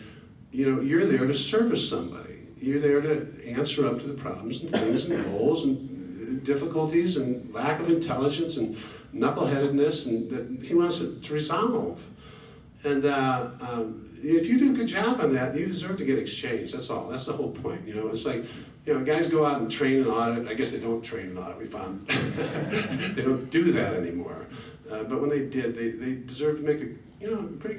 you're there to service somebody. You're there to answer up to the problems and things and goals and difficulties and lack of intelligence and knuckleheadedness and that he wants it to resolve. And if you do a good job on that, you deserve to get exchanged, that's all. That's the whole point, It's like, guys go out and train and audit. I guess they don't train and audit, we found. They don't do that anymore. But when they did, they deserve to make a pretty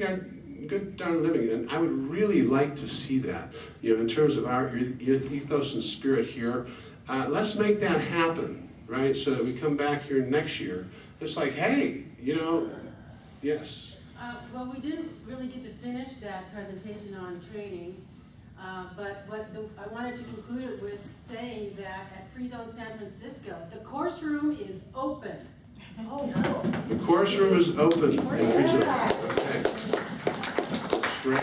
good darn living. And I would really like to see that, in terms of our ethos and spirit here. Let's make that happen, right? So that we come back here next year. It's like, hey, yes. Well, we didn't really get to finish that presentation on training. But I wanted to conclude it with saying that at Free Zone San Francisco, the course room is open. Oh, no. The course room is open. Okay. That's great.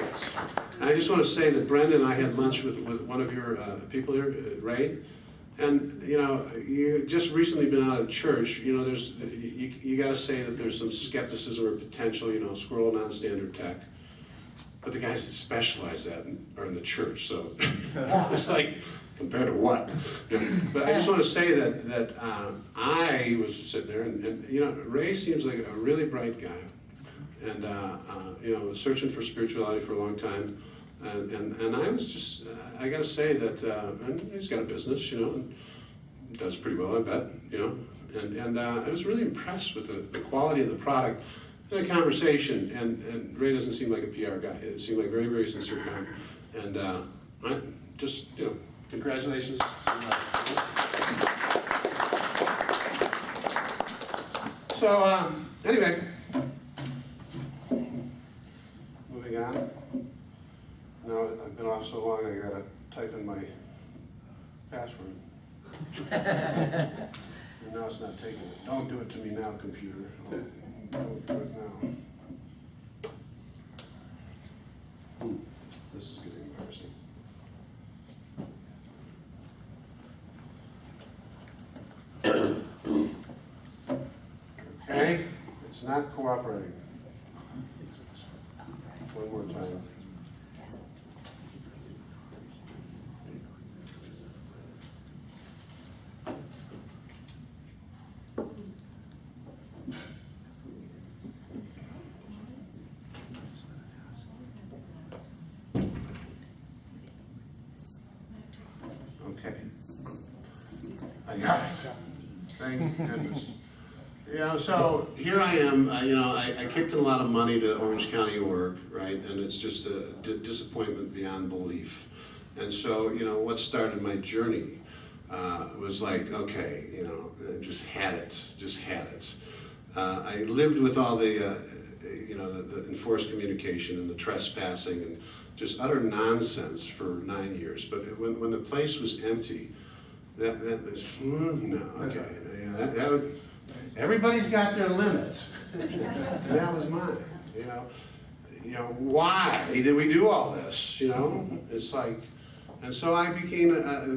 I just want to say that Brenda and I had lunch with one of your people here, Ray. And, you know, you just recently been out of church, you know, you got to say that there's some skepticism or potential, you know, squirrel non-standard tech. But the guys that specialize that are in the church, so it's like, compared to what? You know, but I just want to say that I was sitting there, and you know, Ray seems like a really bright guy, and you know, searching for spirituality for a long time, and I was just, I got to say that, and he's got a business, you know, and does pretty well, I bet, you know, and I was really impressed with the quality of the product. In a conversation, and Ray doesn't seem like a PR guy. It seemed like a very, very sincere guy. And I just, you know, congratulations. So, anyway, moving on. Now, I've been off so long, I gotta type in my password. And now it's not taking it. Don't do it to me now, computer. Don't do it now. This is getting embarrassing. Okay, it's not cooperating. One more time. Okay. I got it. Thank goodness. Yeah, so here I am, you know, I kicked in a lot of money to Orange County work, right? And it's just a disappointment beyond belief. And so, you know, what started my journey was like, okay, you know, just had it. I lived with all the, you know, the enforced communication and the trespassing and just utter nonsense for 9 years. But when the place was empty, that was, no, okay. That would, everybody's got their limit. And that was mine, you know. You know, why did we do all this, you know? It's like, and so I became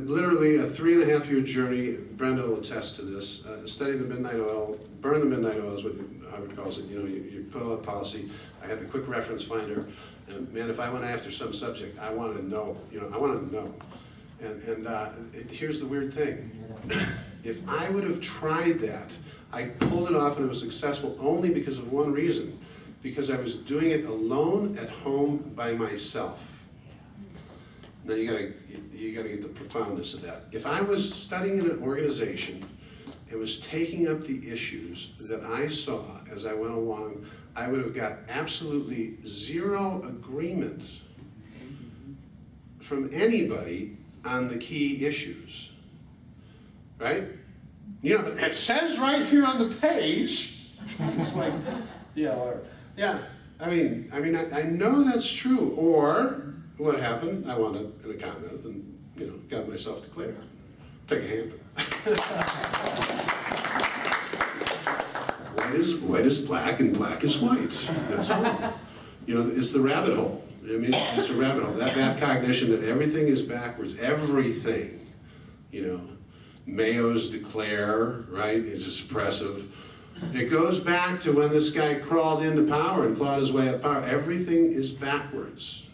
literally a 3.5-year journey. Brenda will attest to this. Study the midnight oil, burn the midnight oil is what Harvard calls it. You know, you put out a policy. I had the quick reference finder. And man, if I went after some subject, I wanted to know, you know, I wanted to know. And here's the weird thing. If I would have tried that, I pulled it off and it was successful only because of one reason. Because I was doing it alone at home by myself. Now you gotta get the profoundness of that. If I was studying in an organization and was taking up the issues that I saw as I went along, I would have got absolutely zero agreement from anybody on the key issues, right? You know, it says right here on the page. It's like, yeah, whatever. Yeah, I mean, I know that's true. Or what happened? I wound up in a convent and, you know, got myself declared. Take a hand. White is black and black is white. That's all. You know, it's the rabbit hole. I mean, it's a rabbit hole. That bad cognition that everything is backwards. Everything. You know, Mayo's declare, right, is a suppressive. It goes back to when this guy crawled into power and clawed his way up power. Everything is backwards.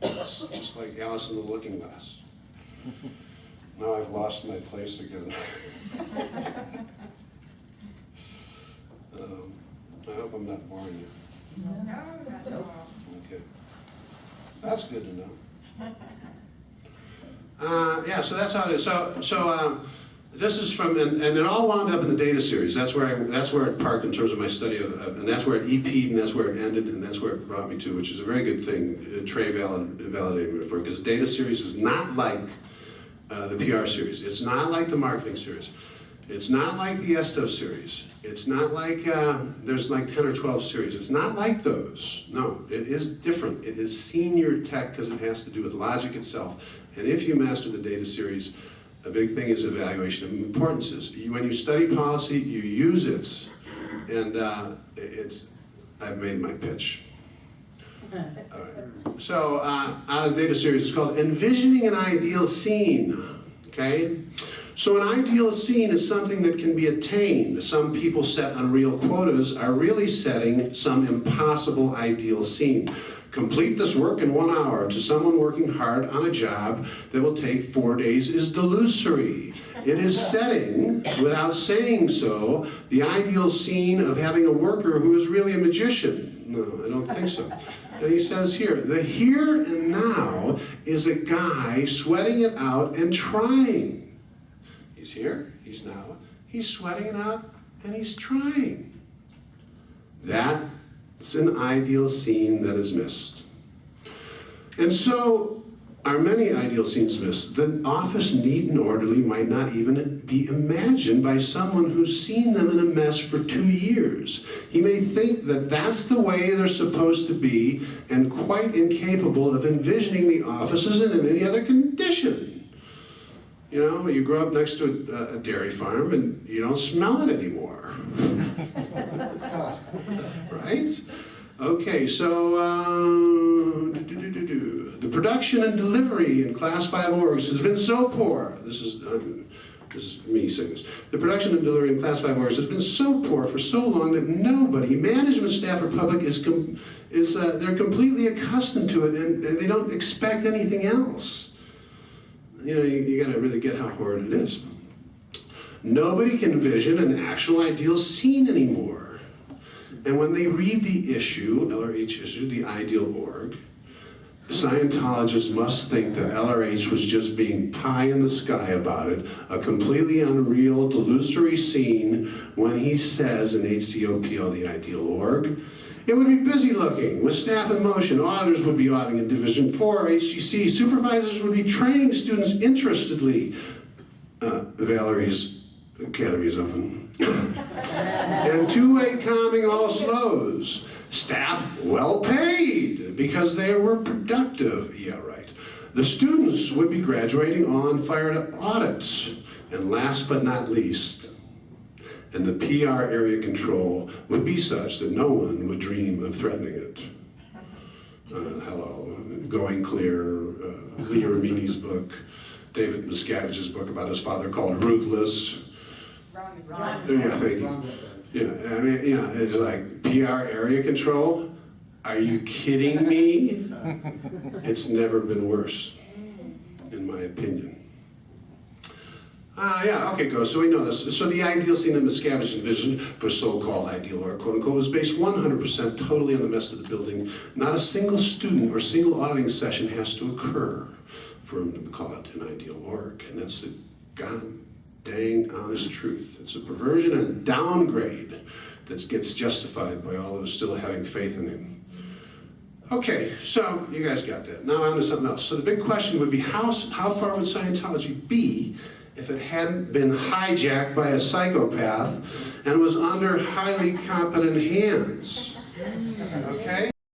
It's just like Alice in the Looking Glass. Now I've lost my place again. I hope I'm not boring you. No, not at all. Okay. That's good to know. Yeah, so that's how it is. So this is from, and it all wound up in the data series. That's where it parked in terms of my study of, and that's where it EP'd, and that's where it ended, and that's where it brought me to, which is a very good thing. Trey validated me for it, because data series is not like the PR series. It's not like the marketing series. It's not like the Esto series. It's not like, there's like 10 or 12 series. It's not like those. No, it is different. It is senior tech because it has to do with logic itself. And if you master the data series, a big thing is evaluation of importances. When you study policy, you use it. And I've made my pitch. All right. So, out of the data series, it's called Envisioning an Ideal Scene. Okay? So an ideal scene is something that can be attained. Some people set unreal quotas are really setting some impossible ideal scene. Complete this work in 1 hour to someone working hard on a job that will take 4 days is delusory. It is setting, without saying so, the ideal scene of having a worker who is really a magician. No, I don't think so. And he says here, the here and now is a guy sweating it out and trying. He's here, he's now, he's sweating it out, and he's trying. That's an ideal scene that is missed. And so, are many ideal scenes missed? The office neat and orderly might not even be imagined by someone who's seen them in a mess for 2 years. He may think that that's the way they're supposed to be, and quite incapable of envisioning the offices in any other condition. You know, you grow up next to a dairy farm and you don't smell it anymore. Right? Okay, so the production and delivery in Class 5 orgs has been so poor. This is me saying this. The production and delivery in Class 5 orgs has been so poor for so long that nobody, management, staff, or public, they're completely accustomed to it and they don't expect anything else. You know, you gotta really get how horrid it is. Nobody can envision an actual ideal scene anymore. And when they read the issue, LRH issue, the ideal org, Scientologists must think that LRH was just being pie in the sky about it, a completely unreal, delusory scene when he says in HCOPL, the ideal org, it would be busy looking, with staff in motion. Auditors would be auditing in Division 4, HGC. Supervisors would be training students interestedly. Valerie's Academy is open. And two-way calming all slows. Staff well paid because they were productive. Yeah, right. The students would be graduating on fire to audits. And last but not least, and the PR area control would be such that no one would dream of threatening it. Hello, Going Clear, Lee Ramini's book, David Miscavige's book about his father called Ruthless. Ron. Yeah, thank you. Yeah, I mean, you know, it's like PR area control. Are you kidding me? It's never been worse, in my opinion. Yeah, okay, go. So we know this. So the ideal scene that Miscavige envisioned for so-called ideal or quote-unquote was based 100% totally on the mess of the building. Not a single student or single auditing session has to occur for him to call it an ideal org. And that's the god dang honest truth. It's a perversion and a downgrade that gets justified by all those still having faith in him. Okay, so you guys got that. Now on to something else. So the big question would be how far would Scientology be if it hadn't been hijacked by a psychopath and was under highly competent hands? Okay?